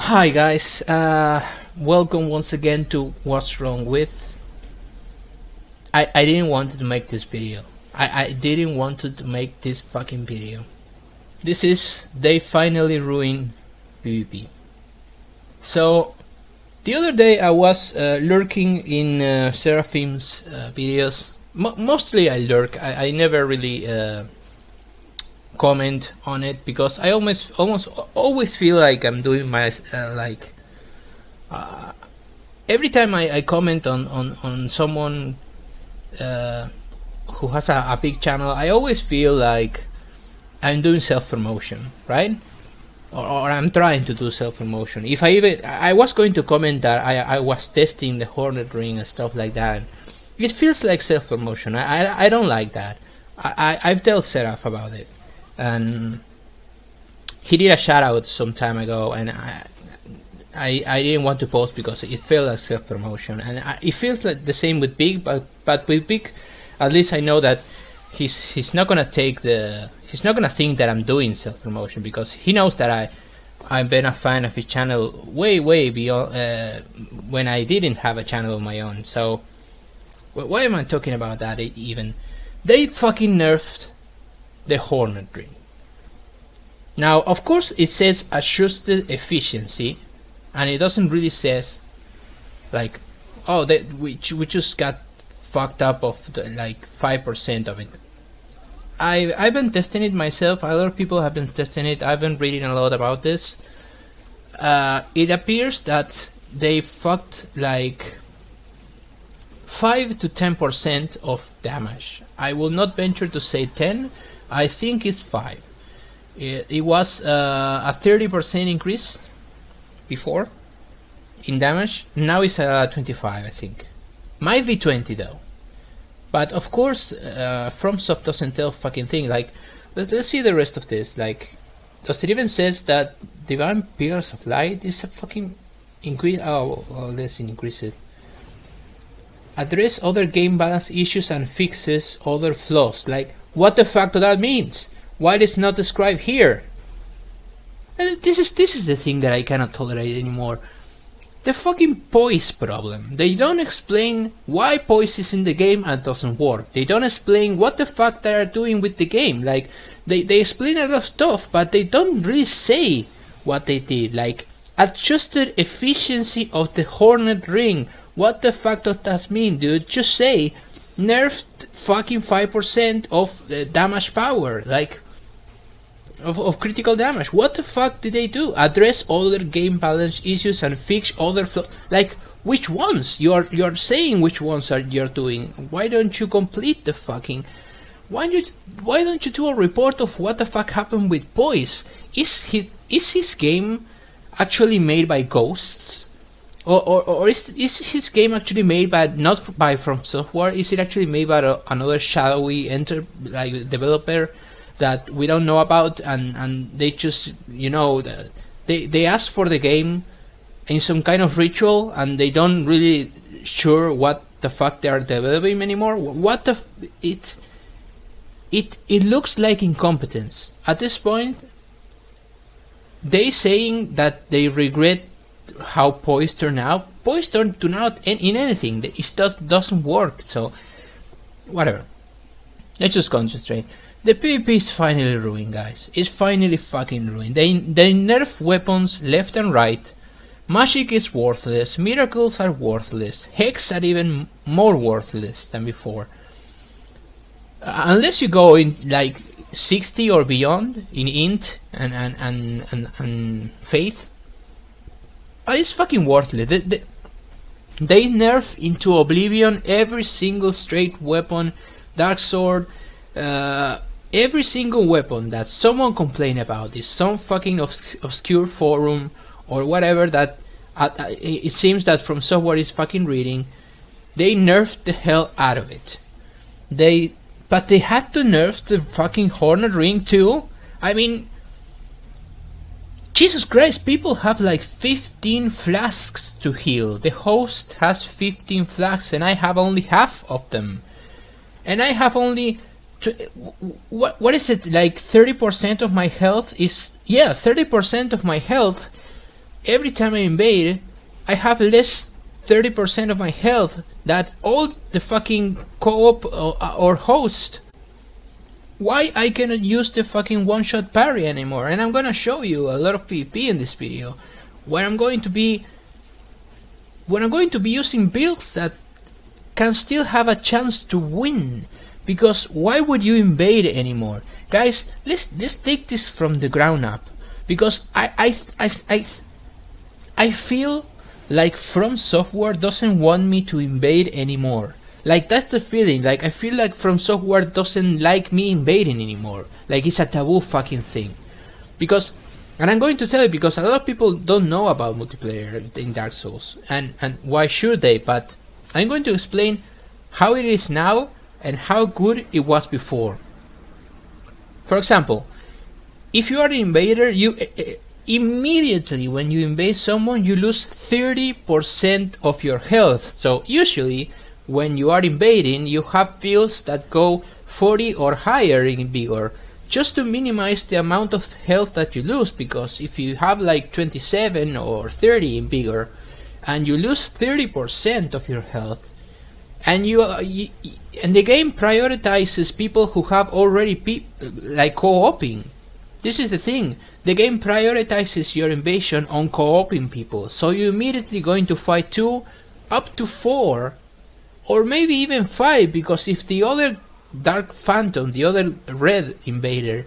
Hi guys, welcome once again to What's Wrong With. I didn't want to make this video. I didn't want to make this fucking video. This is, they finally ruined PvP. So, the other day I was lurking in Seraphim's videos. Mostly I lurk, I never really comment on it because I almost always feel like I'm doing my every time I comment on someone who has a big channel, I always feel like I'm doing self-promotion, right? Or I'm trying to do self-promotion. If I was going to comment that I was testing the Hornet Ring and stuff like that, it feels like self-promotion. I don't like that. I've told Seraph about it, and he did a shout out some time ago, and I didn't want to post because it felt like self-promotion, and it feels like the same with Big, but with Big, at least I know that he's not gonna think that I'm doing self-promotion, because he knows that I've been a fan of his channel way beyond when I didn't have a channel of my own. So why am I talking about that even? They fucking nerfed the Hornet Ring. Now, of course, it says adjusted efficiency, and it doesn't really says like, oh, that we just got fucked up of like 5% of it. I've been testing it myself. Other people have been testing it. I've been reading a lot about this. It appears that they fucked like 5 to 10% of damage. I will not venture to say 10. I think it's 5. It was a 30% increase before in damage. Now it's 25, I think. Might be 20 though. But of course, FromSoft doesn't tell fucking thing. Like, let's see the rest of this. Like, does it even says that Divine Pillars of Light is a fucking increase? Oh, well, let's increase it. Address other game balance issues and fixes other flaws. Like, what the fuck does that mean? Why is not described here? And this is the thing that I cannot tolerate anymore. The fucking poise problem. They don't explain why poise is in the game and doesn't work. They don't explain what the fuck they are doing with the game. Like, they explain a lot of stuff, but they don't really say what they did. Like, adjusted efficiency of the Hornet Ring. What the fuck does that mean, dude? Just say nerfed fucking 5% of damage power, like of critical damage. What the fuck did they do? Address other game balance issues and fix other flaws. Like, which ones? You're saying which ones you're doing. Why don't you complete the fucking? Why don't you do a report of what the fuck happened with Poise? Is his game actually made by ghosts? Or is his game actually made by not by From Software? Is it actually made by another shadowy developer that we don't know about, and they just, you know, they ask for the game in some kind of ritual, and they don't really sure what the fuck they are developing anymore? What the it looks like incompetence at this point. They saying that they regret how Poise turned out. Poise turned out in anything. It doesn't work. So whatever. Let's just concentrate. The PvP is finally ruined, guys. It's finally fucking ruined. They nerf weapons left and right. Magic is worthless. Miracles are worthless. Hex are even more worthless than before. Unless you go in like 60 or beyond in int and faith. It's fucking worthless. They nerf into oblivion every single straight weapon, dark sword, every single weapon that someone complained about is some fucking obscure forum or whatever that it seems that From Software is fucking reading. They nerfed the hell out of it. But they had to nerf the fucking Hornet Ring too. I mean, Jesus Christ, people have like 15 flasks to heal. The host has 15 flasks and I have only half of them. And I have only what is it, like 30% of my health is, yeah, 30% of my health every time I invade, I have less 30% of my health that all the fucking co-op or host. Why I cannot use the fucking one-shot parry anymore? And I'm gonna show you a lot of PvP in this video, where I'm going to be using builds that can still have a chance to win. Because why would you invade anymore, guys? Let's take this from the ground up. Because I feel like From Software doesn't want me to invade anymore. Like, that's the feeling. Like, I feel like From Software doesn't like me invading anymore. Like, it's a taboo fucking thing. Because, and I'm going to tell you, because a lot of people don't know about multiplayer in Dark Souls. And why should they? But I'm going to explain how it is now and how good it was before. For example, if you are an invader, you immediately when you invade someone, you lose 30% of your health. So usually when you are invading, you have builds that go 40 or higher in vigor, just to minimize the amount of health that you lose. Because if you have like 27 or 30 in vigor and you lose 30% of your health, and and the game prioritizes people who have already like co-oping. This is the thing. The game prioritizes your invasion on co-oping people, so you're immediately going to fight 2 up to 4 or maybe even 5, because if the other Dark Phantom, the other red invader,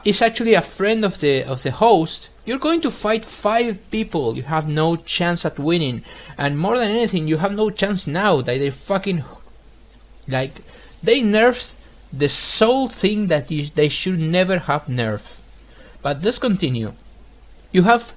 is actually a friend of the host, you're going to fight 5 people. You have no chance at winning, and more than anything, you have no chance now that they fucking, like, they nerfed the sole thing that they should never have nerfed. But let's continue. You have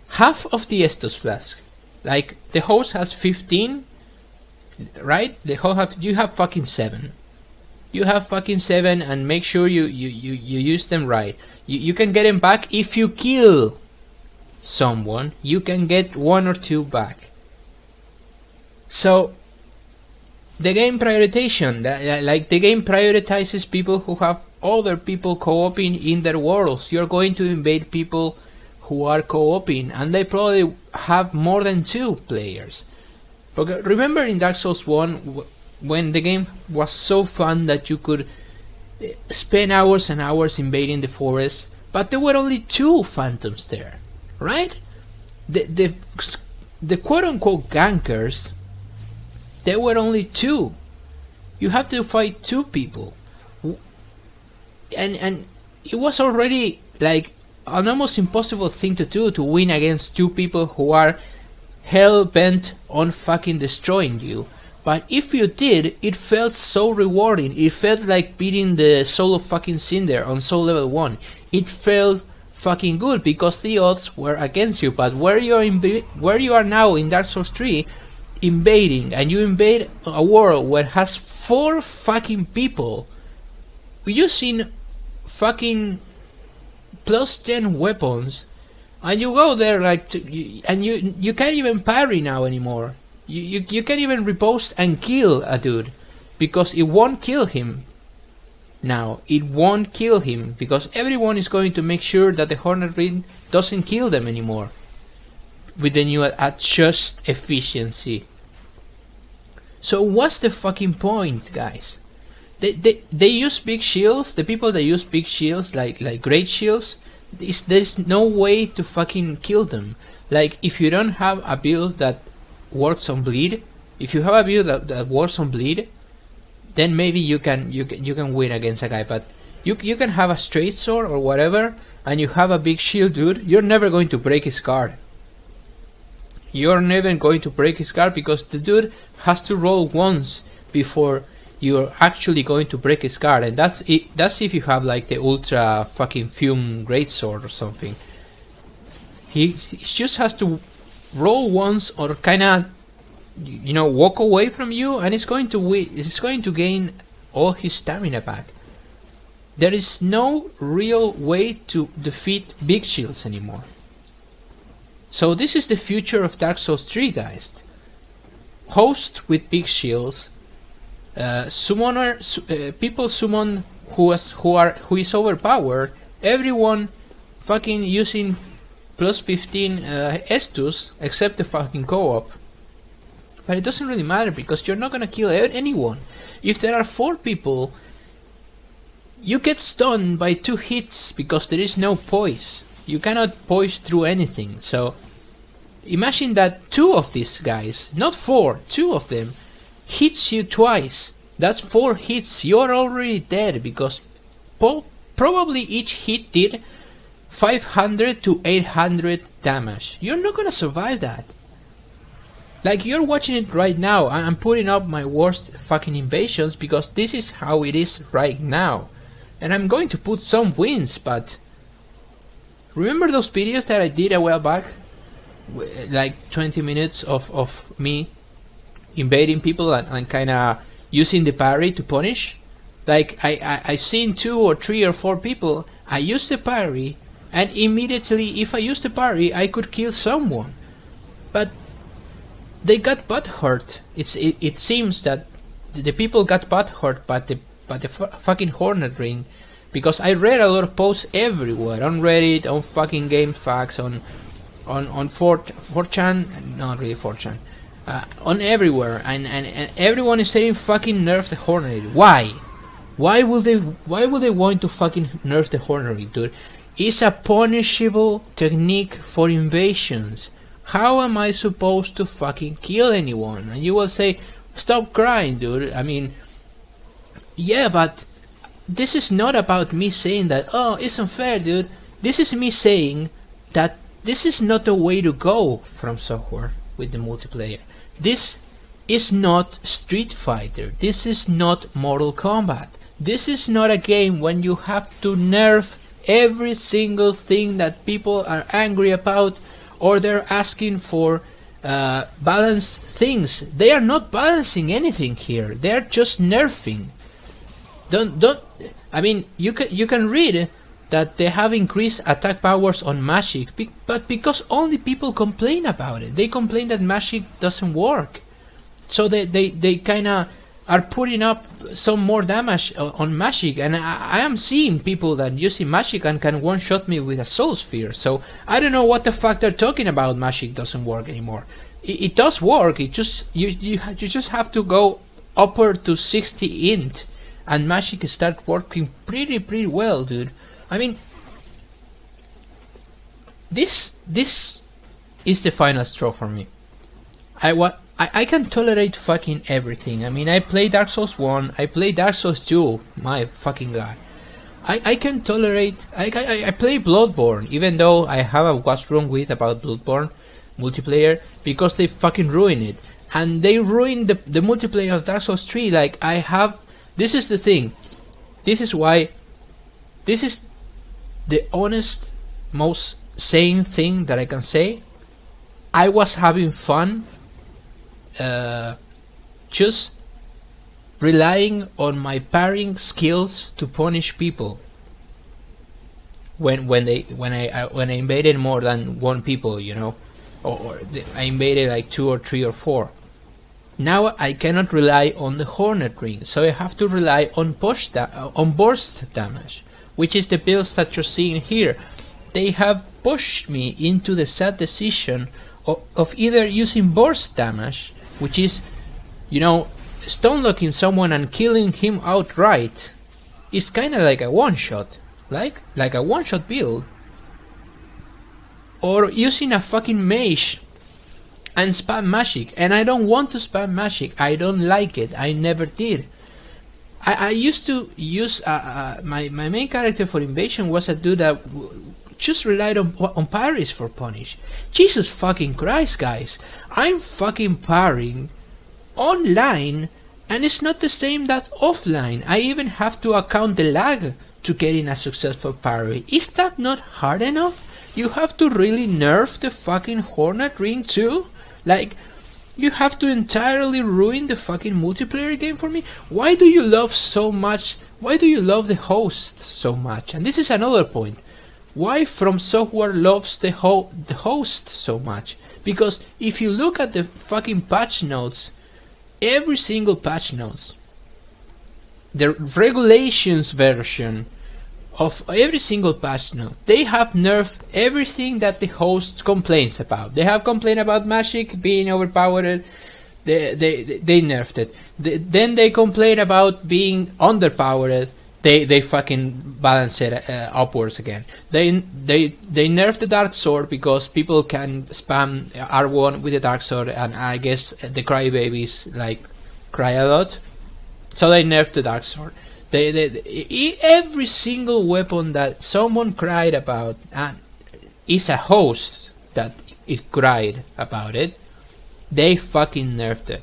half of the Estus flask. Like, the host has 15, right? You have fucking 7. You have fucking 7, and make sure you use them right. You can get them back if you kill someone. You can get 1 or 2 back. So the game prioritization, like the game prioritizes people who have other people co-oping in their worlds. You're going to invade people who are co-oping, and they probably have more than 2 players. But remember in Dark Souls 1 when the game was so fun that you could spend hours and hours invading the forest, but there were only 2 phantoms there, right? The quote-unquote gankers, there were only 2. You have to fight 2 people, and it was already like an almost impossible thing to do, to win against 2 people who are hell-bent on fucking destroying you. But if you did, it felt so rewarding. It felt like beating the Soul of fucking Cinder on Soul level 1. It felt fucking good because the odds were against you. But where you are now in Dark Souls 3, invading, and you invade a world where it has 4 fucking people using fucking plus 10 weapons, and you go there like and you can't even parry now anymore. You can't even riposte and kill a dude, because it won't kill him now. It won't kill him because everyone is going to make sure that the Hornet Ring doesn't kill them anymore with the new adjust efficiency. So what's the fucking point, guys? They use big shields. The people that use big shields, like great shields, there's no way to fucking kill them. Like, if you don't have a build that works on bleed, if you have a build that works on bleed, then maybe you can win against a guy. But you can have a straight sword or whatever, and you have a big shield, dude. You're never going to break his guard. You're never going to break his guard because the dude has to roll once before you're actually going to break his guard, and that's it. That's if you have like the ultra fucking fume greatsword or something. He just has to roll once or kind of, walk away from you, and it's going to gain all his stamina back. There is no real way to defeat big shields anymore. So this is the future of Dark Souls 3, guys. Host with big shields, people summon who is overpowered. Everyone fucking using plus 15 Estus, except the fucking co-op. But it doesn't really matter because you're not gonna kill anyone. If there are 4 people, you get stunned by 2 hits because there is no poise. You cannot poise through anything. So imagine that 2 of these guys, not 4, 2 of them, hits you twice. That's 4 hits. You're already dead because probably each hit did 500 to 800 damage. You're not gonna survive that. Like, you're watching it right now. I'm putting up my worst fucking invasions because this is how it is right now. And I'm going to put some wins, but remember those videos that I did a while back? Like 20 minutes of me invading people and kinda using the parry to punish? Like, I seen 2 or 3 or 4 people, I used the parry, and immediately if I used the parry I could kill someone. But they got butt hurt. It seems that the people got butt hurt by the fucking Hornet Ring, because I read a lot of posts everywhere, on Reddit, on fucking GameFAQs, on 4chan, not really 4chan, on everywhere, and everyone is saying fucking nerf the Hornet Ring. Why? Why would they want to fucking nerf the Hornet Ring, dude? It's a punishable technique for invasions. How am I supposed to fucking kill anyone? And you will say, stop crying, dude. I mean, yeah, but this is not about me saying that, oh, it's unfair, dude. This is me saying that this is not the way to go from software with the multiplayer. This is not Street Fighter. This is not Mortal Kombat. This is not a game when you have to nerf every single thing that people are angry about, or they're asking for balanced things. They are not balancing anything here. They are just nerfing. Don't. I mean, you can read that they have increased attack powers on Magic, but because only people complain about it. They complain that Magic doesn't work, so they kind of are putting up some more damage on Magic, and I am seeing people that using Magic and can one-shot me with a Soul Sphere. So I don't know what the fuck they're talking about. Magic doesn't work anymore. It does work. It just you just have to go upper to 60 int, and Magic start working pretty well, dude. I mean, this is the final straw for me. I can tolerate fucking everything. I mean, I play Dark Souls 1, I play Dark Souls 2, my fucking god. I can tolerate, I play Bloodborne, even though I have a what's wrong with about Bloodborne multiplayer, because they fucking ruin it. And they ruined the multiplayer of Dark Souls 3, like this is the thing. This is why, this is the honest, most sane thing that I can say. I was having fun just relying on my parrying skills to punish people when I invaded more than 1 people, you know, or I invaded like 2 or 3 or 4. Now I cannot rely on the Hornet Ring, so I have to rely on burst damage, which is the builds that you're seeing here. They have pushed me into the sad decision of either using burst damage, which is, you know, stun locking someone and killing him outright. It's kind of like a one-shot, like a one-shot build, or using a fucking mage and spam Magic. And I don't want to spam Magic. I don't like it. I never did. I used to use my main character for invasion was a dude that just relied on parries for punish. Jesus fucking Christ, guys. I'm fucking parrying online, and it's not the same that offline. I even have to account the lag to getting a successful parry. Is that not hard enough? You have to really nerf the fucking Hornet Ring too? Like, you have to entirely ruin the fucking multiplayer game for me? Why do you love the host so much? And this is another point. Why From Software loves the host so much? Because if you look at the fucking patch notes, every single patch notes, the regulations version of every single patch note, they have nerfed everything that the host complains about. They have complained about magic being overpowered. They nerfed it. Then they complain about being underpowered. They fucking balance it upwards again. They nerfed the Dark Sword because people can spam R1 with the Dark Sword, and I guess the crybabies like cry a lot. So they nerfed the Dark Sword. Every single weapon that someone cried about, and is a host that it cried about it, they fucking nerfed it.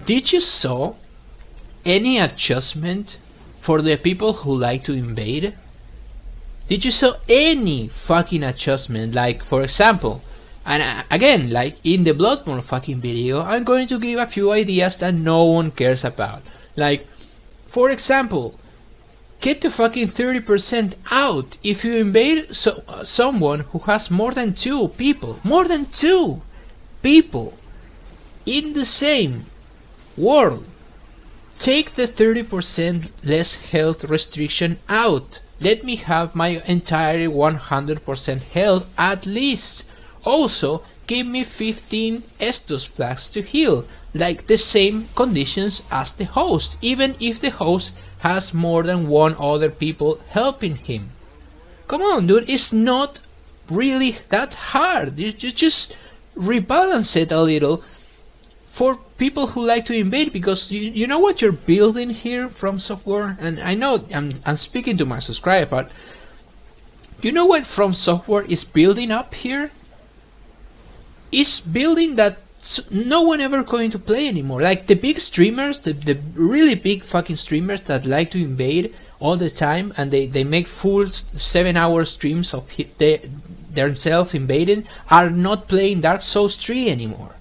Did you saw any adjustment for the people who like to invade? Did you saw any fucking adjustment? Like, for example, and again, like in the Bloodborne fucking video, I'm going to give a few ideas that no one cares about. Like, for example, get the fucking 30% out if you invade someone who has more than 2 people. More than 2 people in the same world. Take the 30% less health restriction out. Let me have my entire 100% health at least. Also, give me 15 Estus flags to heal, like the same conditions as the host, even if the host has more than 1 other people helping him. Come on, dude, it's not really that hard. You just rebalance it a little for people who like to invade, because you know what you're building here from Software. And I know I'm speaking to my subscriber, but you know what From Software is building up here? It's building that no one ever going to play anymore. Like the big streamers, the really big fucking streamers that like to invade all the time, and they make full 7-hour streams of themselves invading, are not playing Dark Souls 3 anymore.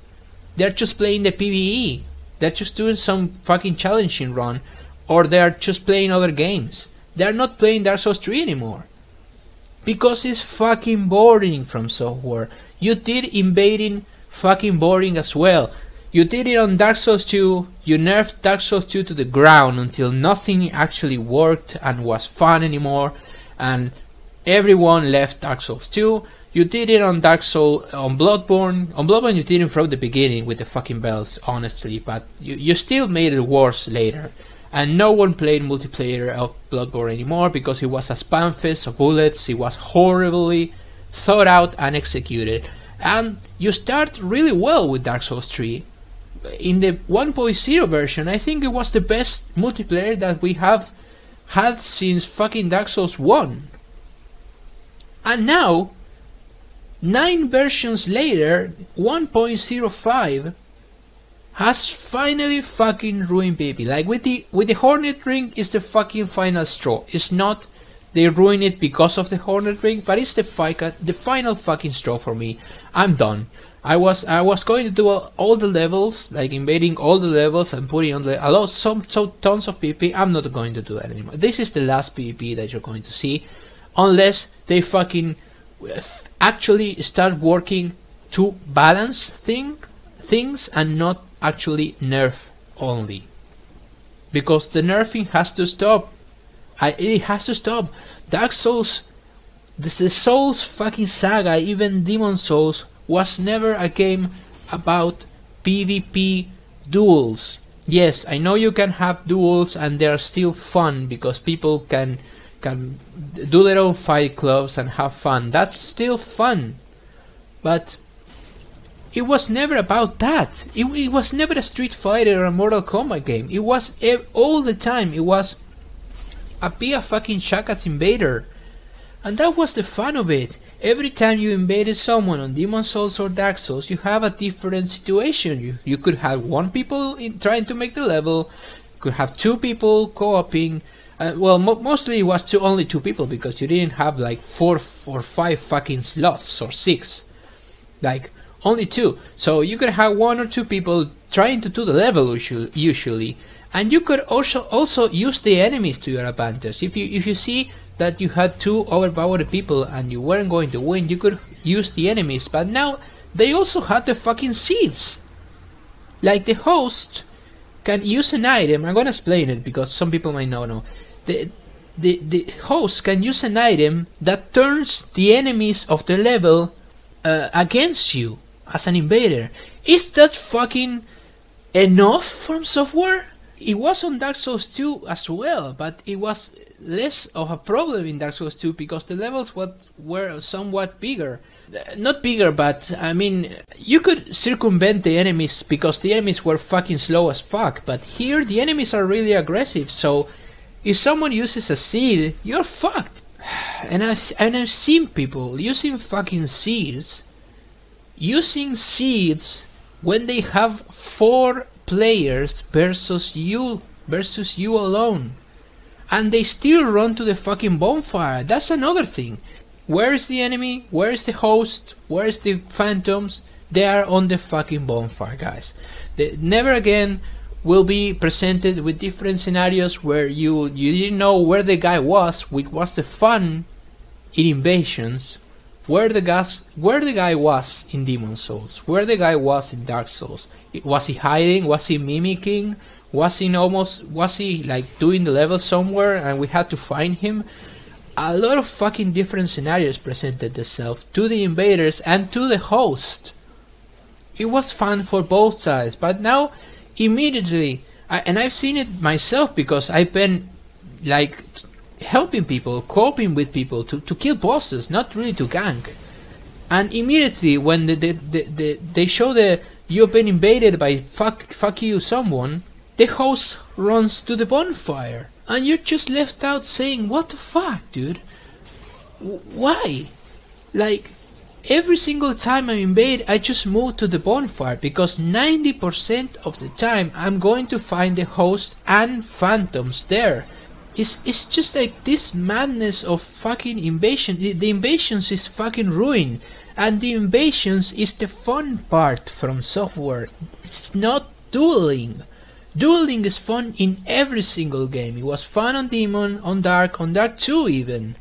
They're just playing the PvE. They're just doing some fucking challenging run, or they're just playing other games. They're not playing Dark Souls 3 anymore, because it's fucking boring. From Software, you did invading fucking boring as well. You did it on Dark Souls 2. You nerfed Dark Souls 2 to the ground until nothing actually worked and was fun anymore, and everyone left Dark Souls 2. You did it on on Bloodborne. On Bloodborne you did it from the beginning with the fucking bells, honestly, but you still made it worse later. And no one played multiplayer of Bloodborne anymore because it was a spam fest of bullets. It was horribly thought out and executed. And you start really well with Dark Souls 3. In the 1.0 version, I think it was the best multiplayer that we have had since fucking Dark Souls 1. And now, 9 versions later, 1.05 has finally fucking ruined PvP. Like with the Hornet Ring is the fucking final straw. It's not they ruin it because of the Hornet Ring, but it's the final fucking straw for me. I'm done. I was going to do all the levels, like invading all the levels and putting on tons of PvP. I'm not going to do that anymore. This is the last PvP that you're going to see, unless they fucking actually start working to balance things and not actually nerf only, because the nerfing has to stop. It has to stop. Dark Souls, the Souls fucking saga, even Demon Souls, was never a game about PvP duels. Yes, I know you can have duels and they're still fun because people can do their own fight clubs and have fun. That's still fun, but it was never about that. It was never a Street Fighter or a Mortal Kombat game. It was all the time. It was be a fucking Shaka's invader, and that was the fun of it. Every time you invaded someone on Demon Souls or Dark Souls, you have a different situation. You could have 1 people trying to make the level. You could have 2 people co-oping. Mostly it was only 2 people because you didn't have like 4 or 5 fucking slots or 6. Like only 2. So you could have 1 or 2 people trying to do the level usually, and you could also use the enemies to your advantage. If you see that you had 2 overpowered people and you weren't going to win, you could use the enemies. But now they also had the fucking seeds. Like the host can use an item. I'm gonna explain it because some people might not know. the host can use an item that turns the enemies of the level against you as an invader. Is that fucking enough from software? It was on Dark Souls 2 as well, but it was less of a problem in Dark Souls 2 because the levels were somewhat bigger. Not bigger, but I mean, you could circumvent the enemies because the enemies were fucking slow as fuck. But here the enemies are really aggressive, so if someone uses a seed, you're fucked. And I've seen people using fucking seeds, when they have 4 players versus you alone, and they still run to the fucking bonfire. That's another thing. Where is the enemy? Where is the host? Where is the phantoms? They are on the fucking bonfire, guys. They never again will be presented with different scenarios where you didn't know where the guy was, which was the fun in Invasions. Where the guy was in Demon's Souls, where the guy was in Dark Souls. Was he hiding? Was he mimicking? Was he like doing the level somewhere and we had to find him? A lot of fucking different scenarios presented themselves to the invaders and to the host. It was fun for both sides, but now immediately, and I've seen it myself because I've been like helping people, coping with people to kill bosses, not really to gank. And immediately when they show the you've been invaded by fuck you someone, the host runs to the bonfire. And you're just left out saying, what the fuck, dude? Why? Like, every single time I'm invaded, I just move to the bonfire because 90% of the time I'm going to find the host and phantoms there. It's just like this madness of fucking invasion. The invasions is fucking ruin. And the invasions is the fun part from software. It's not dueling. Dueling is fun in every single game. It was fun on Demon, on Dark 2 even.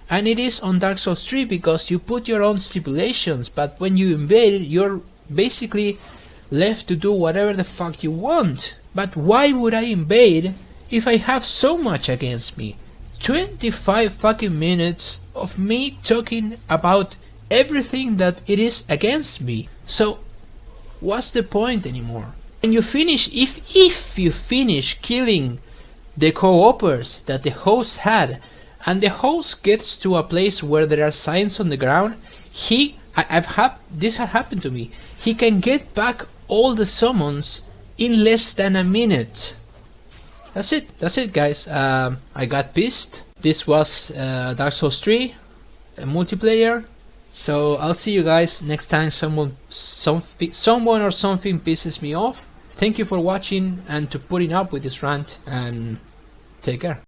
And it is on Dark Souls 3 because you put your own stipulations, but when you invade, you're basically left to do whatever the fuck you want. But why would I invade if I have so much against me? 25 fucking minutes of me talking about everything that it is against me. So, what's the point anymore? And you finish, if you finish killing the co-opers that the host had, and the host gets to a place where there are signs on the ground, this has happened to me. He can get back all the summons in less than a minute. That's it, guys. I got pissed. This was Dark Souls 3 multiplayer. So I'll see you guys next time someone or something pisses me off. Thank you for watching and to putting up with this rant, and take care.